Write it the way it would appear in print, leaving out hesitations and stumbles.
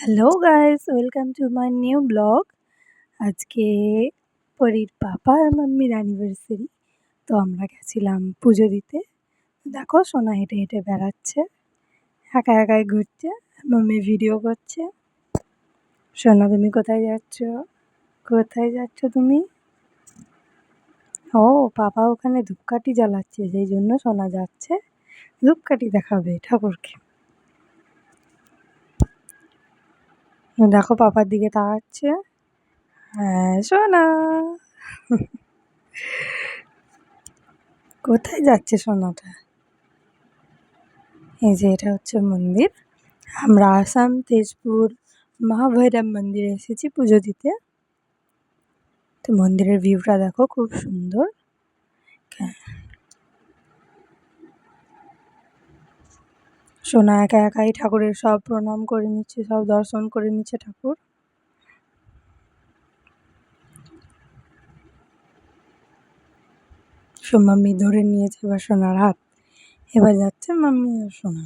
Hello guys, welcome to my new blog. আজকে পরীর পাপা আর মাম্মির anniversary. তো আমরা গেছিলাম পুজো দিতে। দেখো সোনা হেঁটে হেঁটে বেড়াচ্ছে, একা একাই ঘুরছে, মাম্মি ভিডিও করছে। সোনা তুমি কোথায় যাচ্ছ? কোথায় যাচ্ছ তুমি? ও পাপা ওখানে ধূপকাঠি জ্বালাচ্ছে, সেই জন্য সোনা যাচ্ছে ধূপকাঠি দেখাবে ঠাকুরকে। দেখো পাপার দিকে তাকাচ্ছে। হ্যাঁ সোনা। কোথায় যাচ্ছে সোনাটা? এই যে এটা হচ্ছে মন্দির। আমরা আসাম তেজপুর মহাভৈরব মন্দিরে এসেছি পুজো দিতে। তো মন্দিরের ভিউটা দেখো, খুব সুন্দর। সোনা একা একাই ঠাকুরের সব প্রণাম করে নিচ্ছে, সব দর্শন করে নিচ্ছে ঠাকুর। মাম্মি ধরে নিয়েছে এবার সোনার হাত। এবার যাচ্ছে মাম্মি আর সোনা।